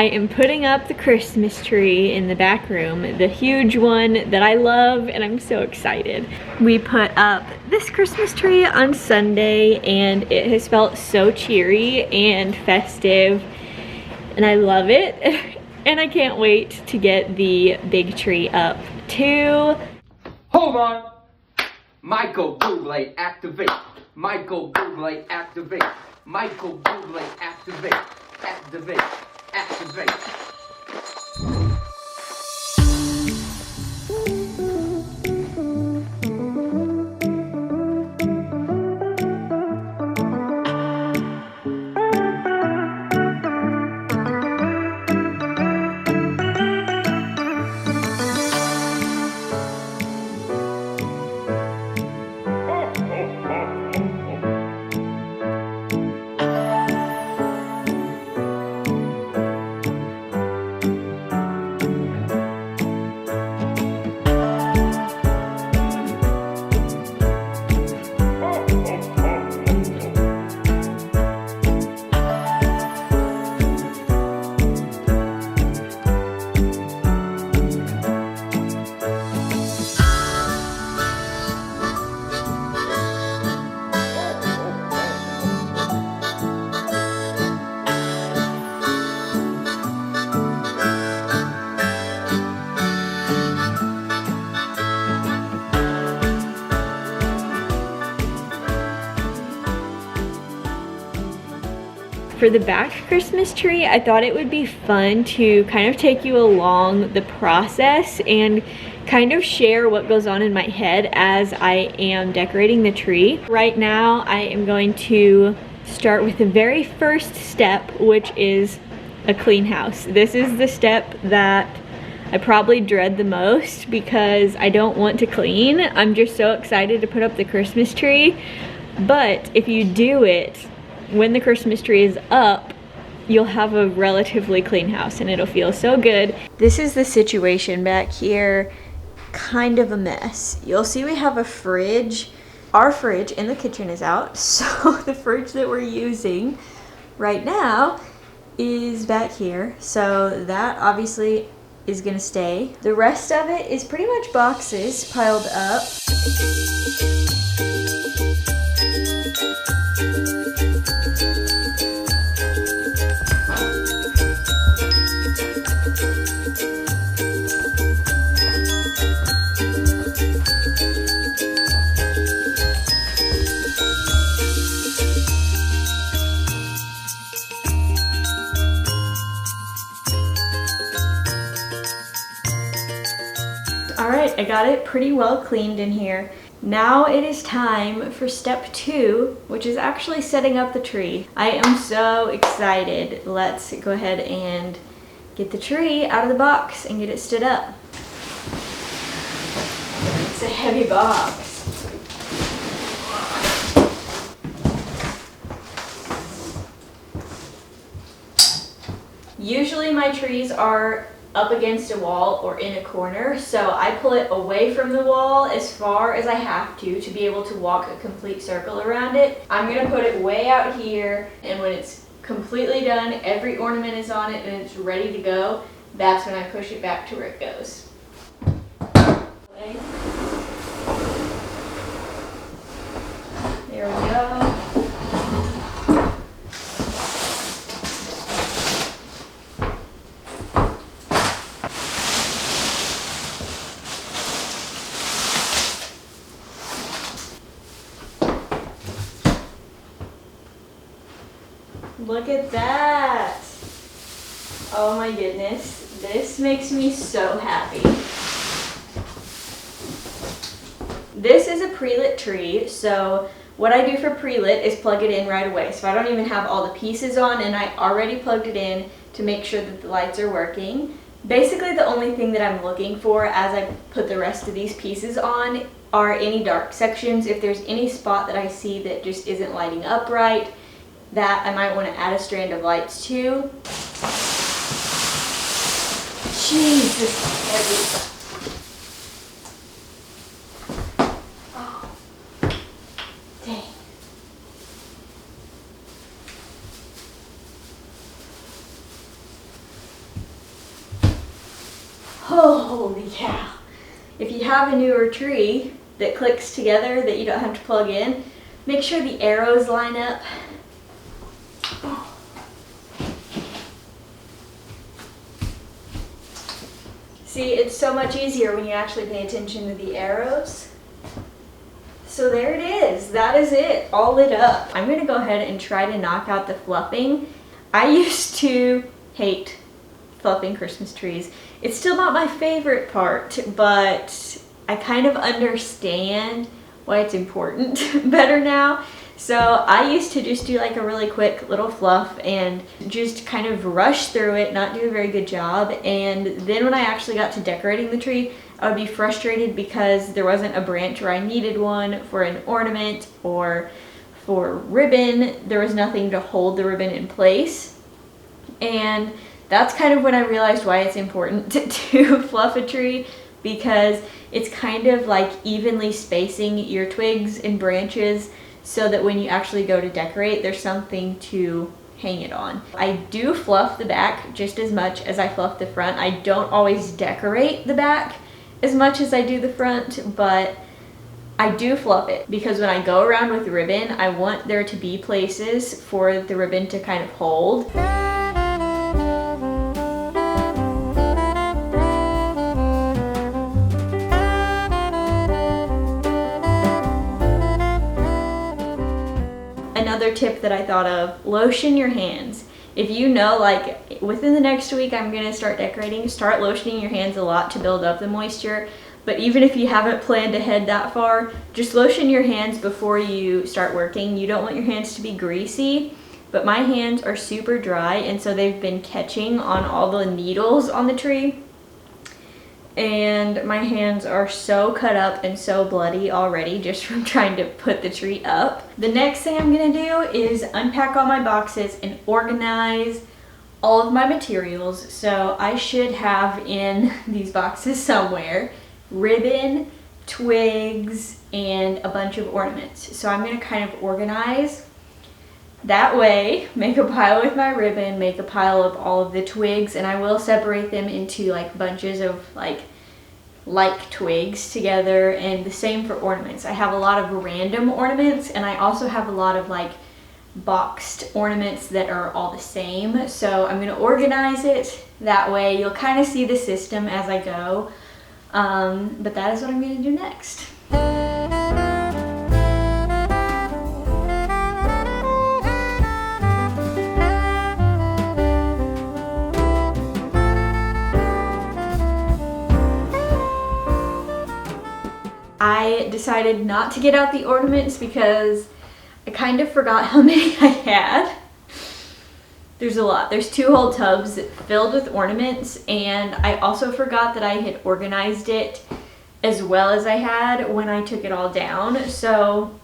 I am putting up the Christmas tree in the back room, the huge one that I love, and I'm so excited. We put up this Christmas tree on Sunday and it has felt so cheery and festive, and I love it. And I can't wait to get the big tree up too. Hold on! Michael Bublé, activate! Michael Bublé, activate! Michael Bublé, activate! Activate! Activate! For the back Christmas tree, I thought it would be fun to kind of take you along the process and kind of share what goes on in my head as I am decorating the tree. Right now, I am going to start with the very first step, which is a clean house. This is the step that I probably dread the most because I don't want to clean. I'm just so excited to put up the Christmas tree. But if you do it, when the Christmas tree is up, you'll have a relatively clean house and it'll feel so good. This is the situation back here, kind of a mess. You'll see we have a fridge. Our fridge in the kitchen is out, so the fridge that we're using right now is back here. So that obviously is gonna stay. The rest of it is pretty much boxes piled up. All right, I got it pretty well cleaned in here. Now it is time for step 2, which is actually setting up the tree. I am so excited. Let's go ahead and get the tree out of the box and get it stood up. It's a heavy box. Usually my trees are up against a wall or in a corner, so I pull it away from the wall as far as I have to be able to walk a complete circle around it. I'm gonna put it way out here, and when it's completely done, every ornament is on it and it's ready to go, that's when I push it back to where it goes. There we go. Look at that. Oh my goodness. This makes me so happy. This is a pre-lit tree, so what I do for pre-lit is plug it in right away. So I don't even have all the pieces on, and I already plugged it in to make sure that the lights are working. Basically the only thing that I'm looking for as I put the rest of these pieces on are any dark sections. If there's any spot that I see that just isn't lighting up right, that I might want to add a strand of lights to. Jeez, this is heavy. Oh, dang. Holy cow. If you have a newer tree that clicks together that you don't have to plug in, make sure the arrows line up. See, it's so much easier when you actually pay attention to the arrows. So there it is. That is it, all lit up. I'm gonna go ahead and try to knock out the fluffing. I used to hate fluffing Christmas trees. It's still not my favorite part, but I kind of understand why it's important better now. So I used to just do like a really quick little fluff and just kind of rush through it, not do a very good job. And then when I actually got to decorating the tree, I would be frustrated because there wasn't a branch where I needed one for an ornament or for ribbon. There was nothing to hold the ribbon in place. And that's kind of when I realized why it's important to fluff a tree, because it's kind of like evenly spacing your twigs and branches so that when you actually go to decorate, there's something to hang it on. I do fluff the back just as much as I fluff the front. I don't always decorate the back as much as I do the front, but I do fluff it because when I go around with ribbon, I want there to be places for the ribbon to kind of hold. Another tip that I thought of, lotion your hands. If you know, like within the next week I'm gonna start decorating, start lotioning your hands a lot to build up the moisture. But even if you haven't planned ahead that far, just lotion your hands before you start working. You don't want your hands to be greasy, but my hands are super dry, and so they've been catching on all the needles on the tree. And my hands are so cut up and so bloody already just from trying to put the tree up. The next thing I'm gonna do is unpack all my boxes and organize all of my materials. So I should have in these boxes somewhere ribbon, twigs, and a bunch of ornaments. So I'm gonna kind of organize that way, make a pile with my ribbon, make a pile of all of the twigs, and I will separate them into like bunches of like twigs together, and the same for ornaments. I have a lot of random ornaments, and I also have a lot of like boxed ornaments that are all the same. So I'm gonna organize it that way. You'll kind of see the system as I go, but that is what I'm gonna do next. I decided not to get out the ornaments because I kind of forgot how many I had. There's a lot. There's 2 whole tubs filled with ornaments, and I also forgot that I had organized it as well as I had when I took it all down. So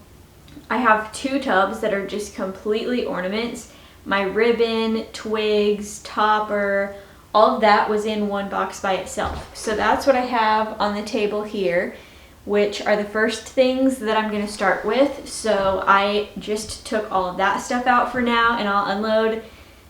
I have 2 tubs that are just completely ornaments. My ribbon, twigs, topper, all of that was in one box by itself. So that's what I have on the table here, which are the first things that I'm going to start with. So I just took all of that stuff out for now, and I'll unload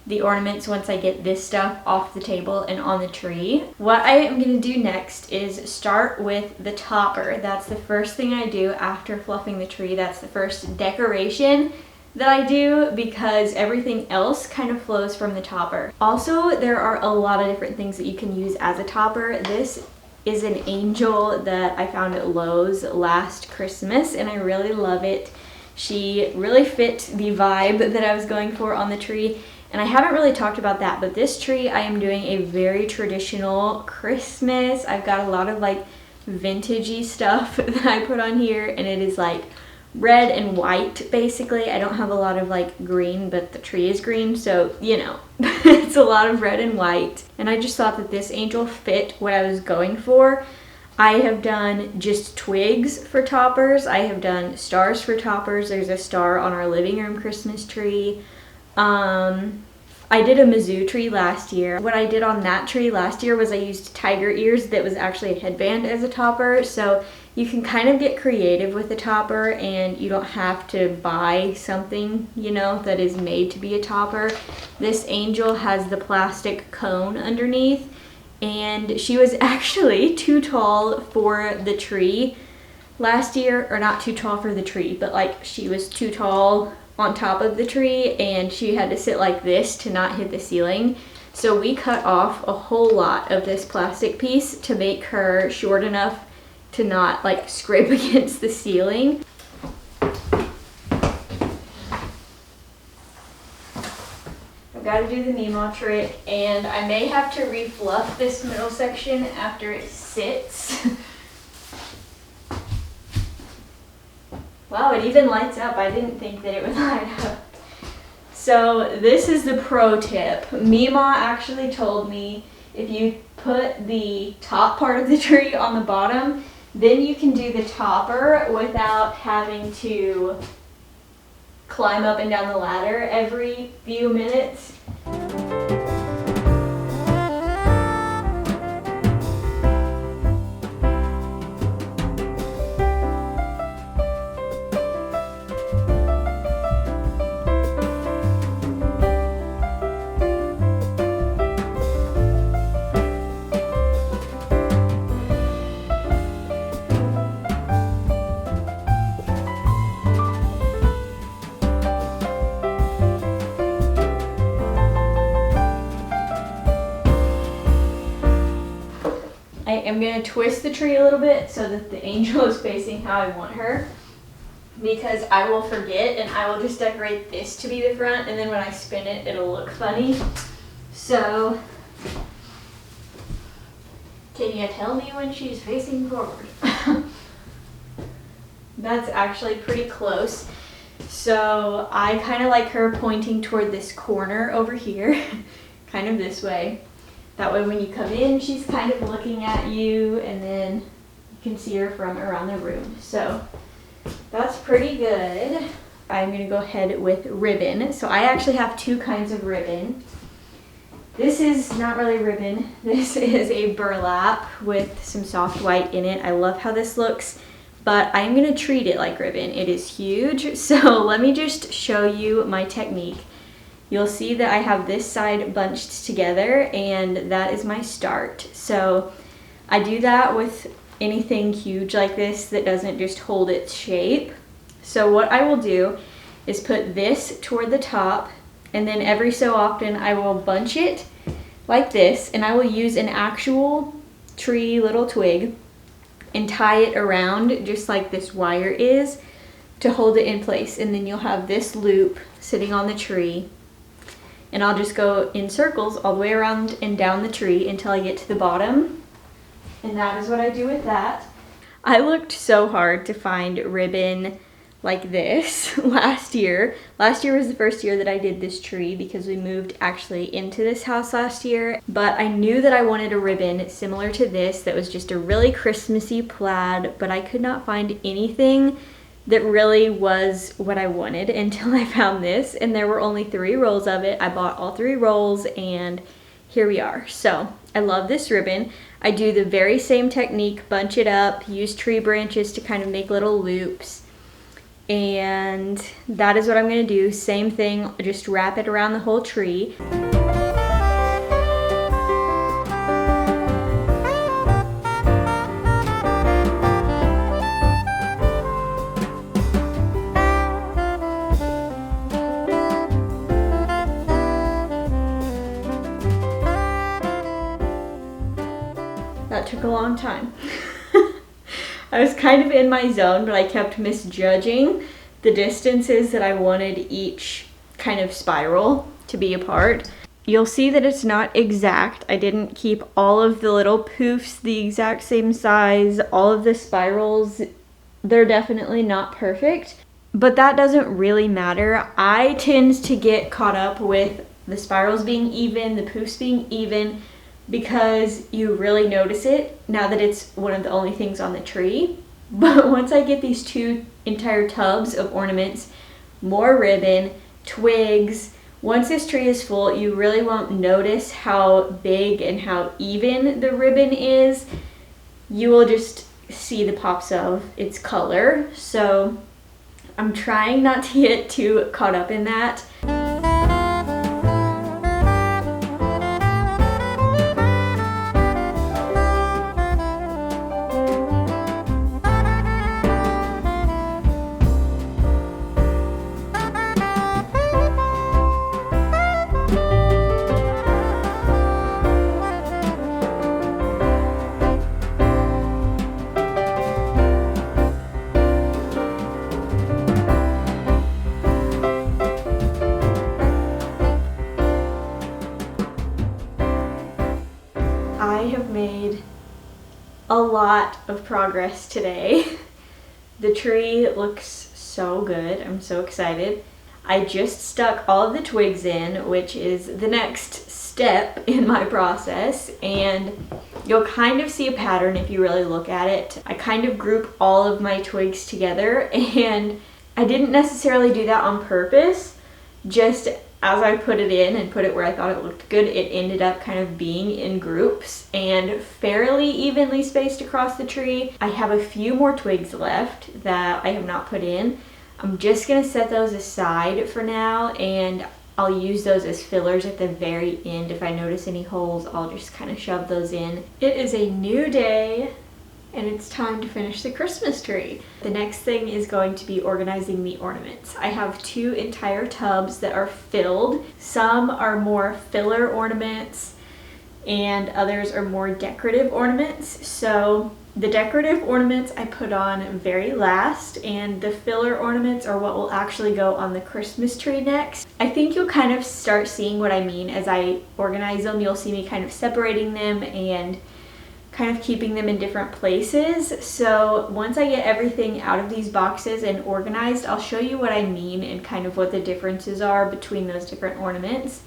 the ornaments once I get this stuff off the table and on the tree. What I am going to do next is start with the topper. That's the first thing I do after fluffing the tree. That's the first decoration that I do, because everything else kind of flows from the topper. Also, there are a lot of different things that you can use as a topper. This is an angel that I found at Lowe's last Christmas, and I really love it. She really fit the vibe that I was going for on the tree, and I haven't really talked about that, but this tree I am doing a very traditional Christmas. I've got a lot of like vintagey stuff that I put on here, and it is like red and white basically. I don't have a lot of like green, but the tree is green, so you know, it's a lot of red and white. And I just thought that this angel fit what I was going for. I have done just twigs for toppers. I have done stars for toppers. There's a star on our living room Christmas tree. I did a Mizzou tree last year. What I did on that tree last year was I used tiger ears that was actually a headband as a topper. So you can kind of get creative with the topper, and you don't have to buy something, you know, that is made to be a topper. This angel has the plastic cone underneath, and she was actually too tall for the tree last year, or not too tall for the tree, but like she was too tall on top of the tree and she had to sit like this to not hit the ceiling. So we cut off a whole lot of this plastic piece to make her short enough to not like scrape against the ceiling. I've got to do the Mima trick, and I may have to refluff this middle section after it sits. Wow, it even lights up. I didn't think that it would light up. So this is the pro tip. Mima actually told me if you put the top part of the tree on the bottom, then you can do the topper without having to climb up and down the ladder every few minutes. I'm going to twist the tree a little bit so that the angel is facing how I want her, because I will forget and I will just decorate this to be the front, and then when I spin it, it'll look funny. So, can you tell me when she's facing forward? That's actually pretty close. So I kind of like her pointing toward this corner over here, kind of this way. That way when you come in, she's kind of looking at you, and then you can see her from around the room. So that's pretty good. I'm going to go ahead with ribbon. So I actually have two kinds of ribbon. This is not really ribbon. This is a burlap with some soft white in it. I love how this looks, but I'm going to treat it like ribbon. It is huge. So let me just show you my technique. You'll see that I have this side bunched together, and that is my start. So I do that with anything huge like this that doesn't just hold its shape. So what I will do is put this toward the top, and then every so often I will bunch it like this, and I will use an actual tree little twig and tie it around just like this wire is to hold it in place. And then you'll have this loop sitting on the tree. And I'll just go in circles all the way around and down the tree until I get to the bottom. And that is what I do with that. I looked so hard to find ribbon like this last year. Last year was the first year that I did this tree because we moved actually into this house last year. But I knew that I wanted a ribbon similar to this that was just a really Christmassy plaid, but I could not find anything that really was what I wanted until I found this, and there were only 3 rolls of it. I bought all 3 rolls, and here we are. So I love this ribbon. I do the very same technique, bunch it up, use tree branches to kind of make little loops, and that is what I'm going to do. Same thing, just wrap it around the whole tree. That took a long time. I was kind of in my zone, but I kept misjudging the distances that I wanted each kind of spiral to be apart. You'll see that it's not exact. I didn't keep all of the little poofs the exact same size. All of the spirals, they're definitely not perfect, but that doesn't really matter. I tend to get caught up with the spirals being even, the poofs being even, because you really notice it now that it's one of the only things on the tree. But once I get these 2 entire tubs of ornaments, more ribbon, twigs, once this tree is full, you really won't notice how big and how even the ribbon is. You will just see the pops of its color. So I'm trying not to get too caught up in that. a lot of progress today. The tree looks so good. I'm so excited. I just stuck all of the twigs in, which is the next step in my process, and you'll kind of see a pattern if you really look at it. I kind of group all of my twigs together, and I didn't necessarily do that on purpose. Just as I put it in and put it where I thought it looked good, it ended up kind of being in groups and fairly evenly spaced across the tree. I have a few more twigs left that I have not put in. I'm just gonna set those aside for now, and I'll use those as fillers at the very end. If I notice any holes, I'll just kind of shove those in. It is a new day, and it's time to finish the Christmas tree. The next thing is going to be organizing the ornaments. I have 2 entire tubs that are filled. Some are more filler ornaments, and others are more decorative ornaments. So the decorative ornaments I put on very last, and the filler ornaments are what will actually go on the Christmas tree next. I think you'll kind of start seeing what I mean as I organize them. You'll see me kind of separating them and kind of keeping them in different places. So once I get everything out of these boxes and organized, I'll show you what I mean and kind of what the differences are between those different ornaments.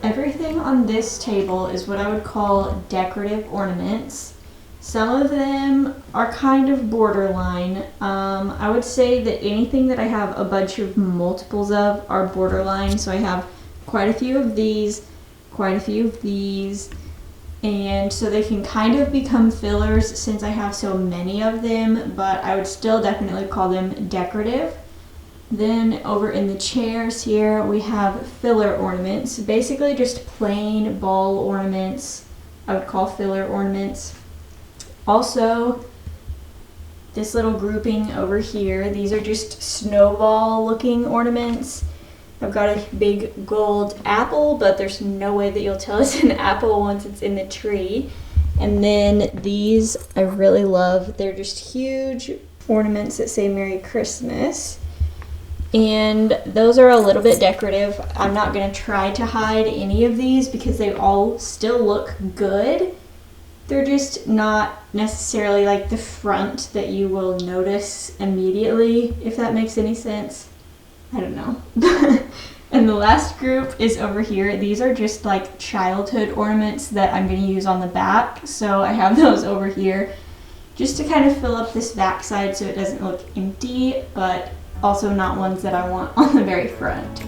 Everything on this table is what I would call decorative ornaments. Some of them are kind of borderline. I would say that anything that I have a bunch of multiples of are borderline. So I have quite a few of these, quite a few of these, and so they can kind of become fillers since I have so many of them, but I would still definitely call them decorative. Then over in the chairs here, we have filler ornaments, basically just plain ball ornaments. I would call filler ornaments. Also, this little grouping over here, these are just snowball looking ornaments. I've got a big gold apple, but there's no way that you'll tell it's an apple once it's in the tree. And then these I really love. They're just huge ornaments that say Merry Christmas. And those are a little bit decorative. I'm not going to try to hide any of these because they all still look good. They're just not necessarily like the front that you will notice immediately, if that makes any sense. I don't know. And the last group is over here. These are just like childhood ornaments that I'm going to use on the back. So I have those over here just to kind of fill up this back side so it doesn't look empty, but also not ones that I want on the very front.